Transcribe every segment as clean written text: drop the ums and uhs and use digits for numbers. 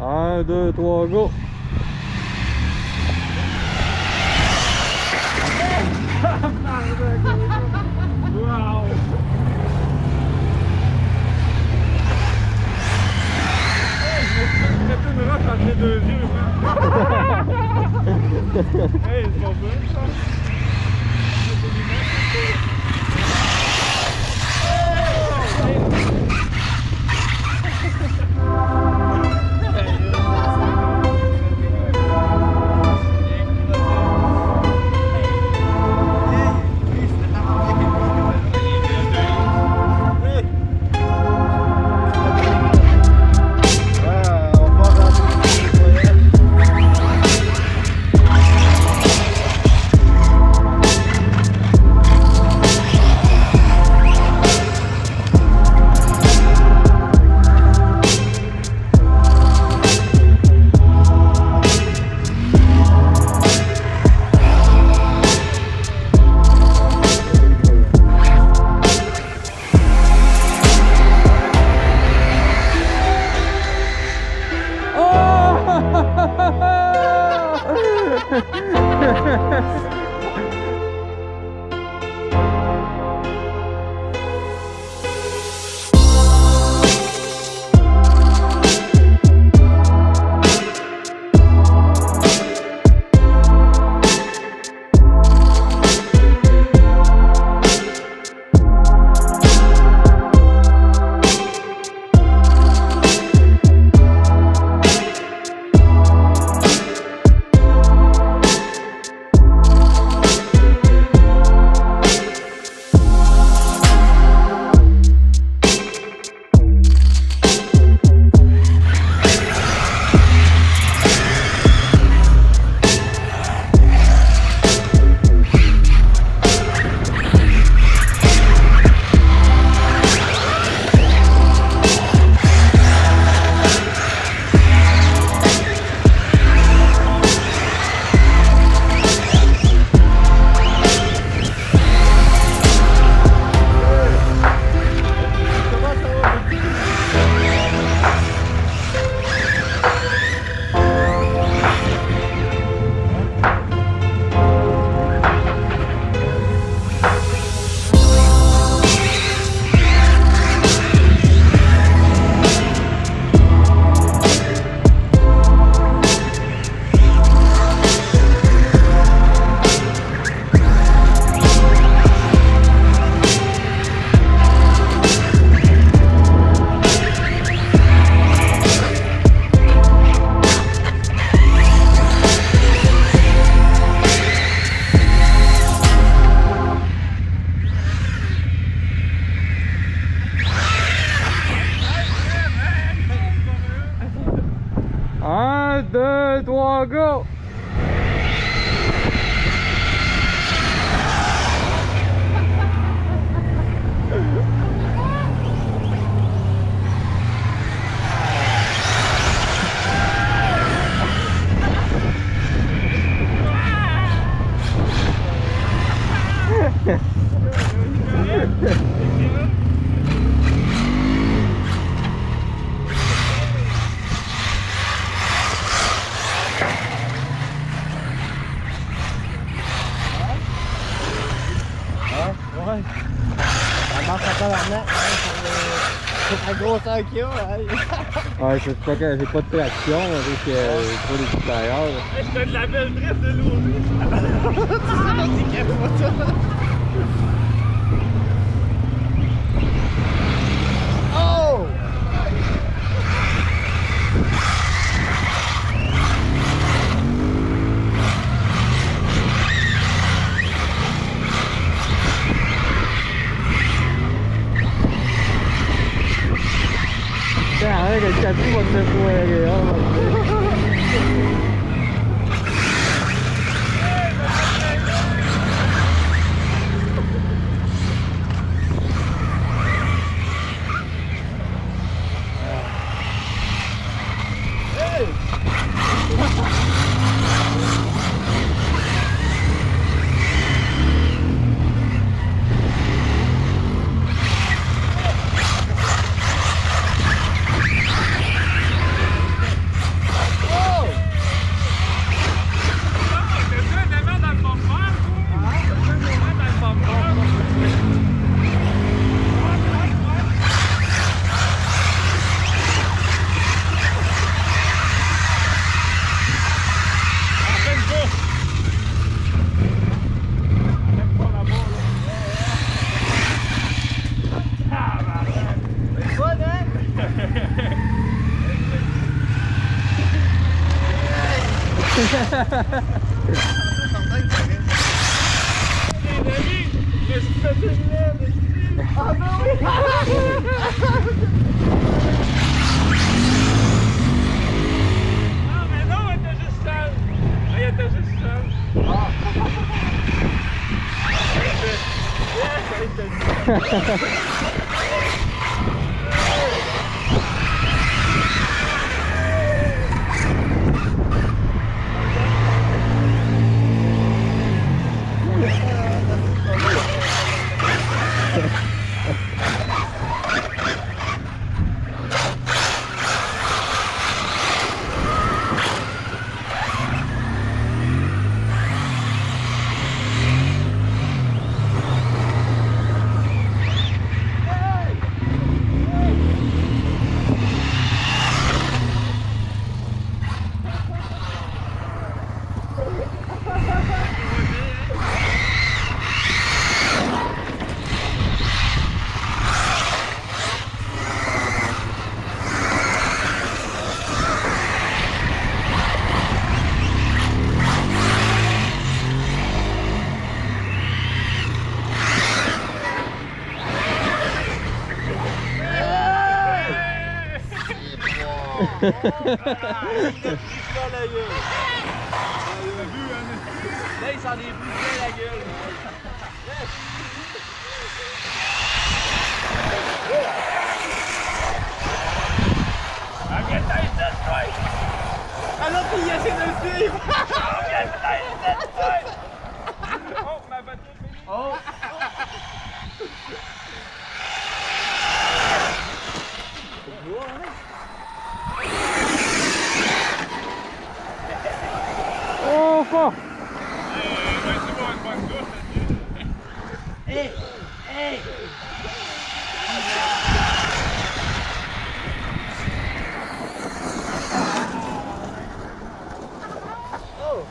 1, 2, 3, go. Wow. Je me une roche entre les deux yeux. Hey, c'est pas bon ça. Go! C'est un gros 5 kg, ouais, c'est pas que j'ai pas de traction avec trop d'extérieur. Je te de la belle drift de Losi. Tu sais pas ça. Oh! Caraca, il capit votre fuego. Ah ben oui. Ah mais non, elle était juste sale. Elle était juste sale. Il a pris plein la gueule. Là, il s'en est pris plein la gueule. Alors qu'il essaie de le suivre. Oh, ma batterie est finie. Oh. Oh, fort! Hey! Hey! Oh!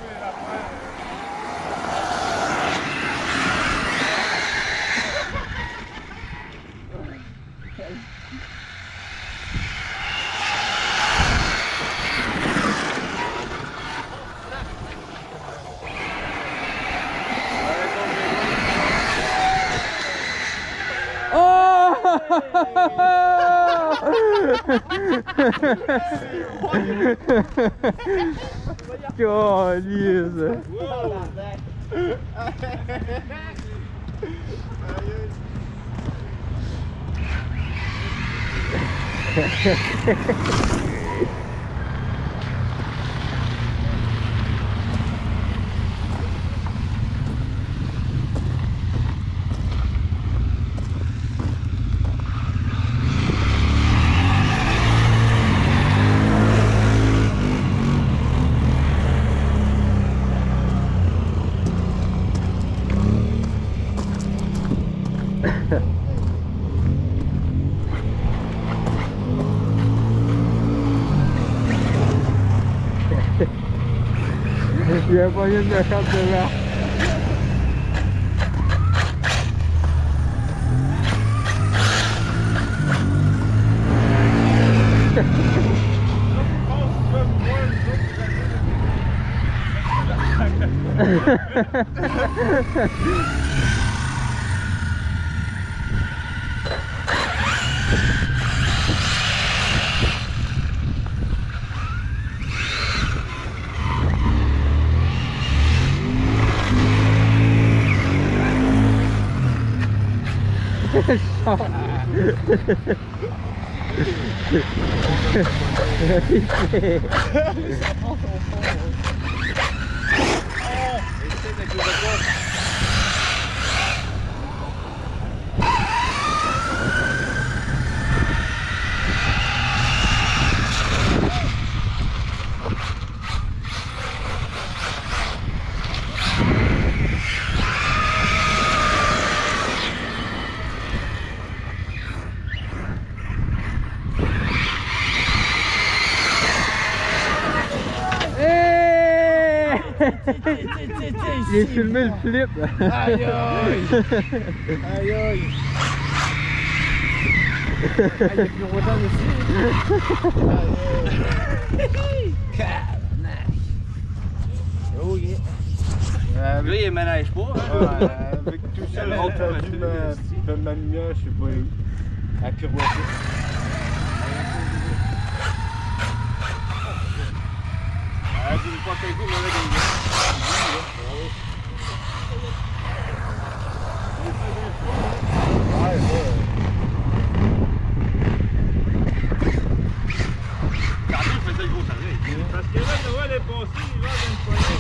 Caliza! Il n'y a pas rien de la carte de là. J'ai filmé le flip. Aïe aïe. Aïe aïe. Ah, il y a plus longtemps aussi. Aïe aïe. Oh yeah. Là, il manège pas. Hein? Avec tout ça, le rendu de ma lumière, je sais pas où. À pirouetter. Je ne pas qu'un coup, mais avec une Quand il faisait le gros soleil. Parce que là, Noël est passé, il va dans le foyer.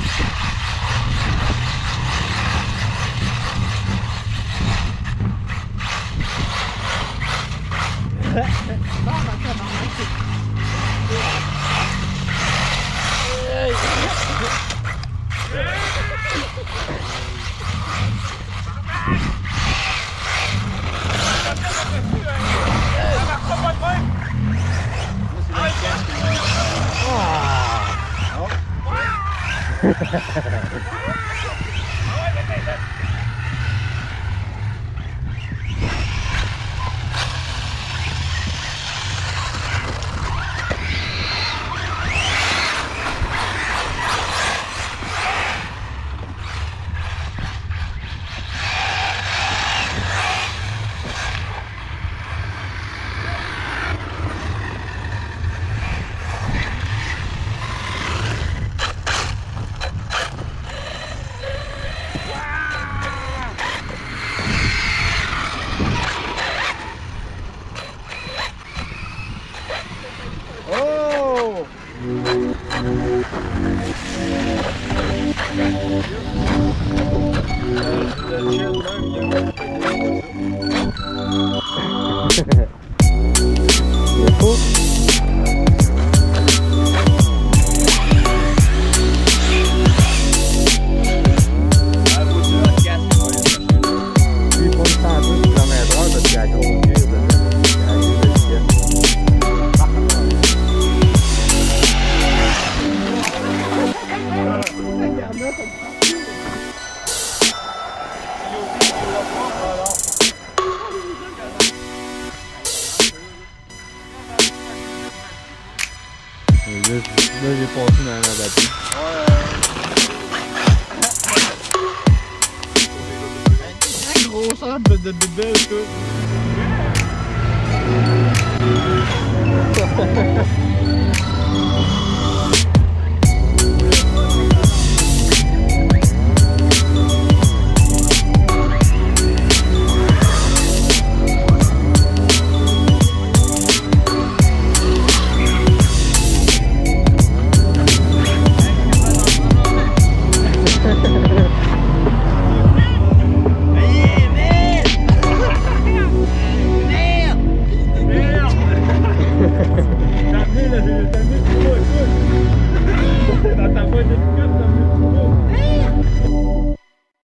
Là, j'ai passé dans la batterie. Un gros centre de bébé, tout.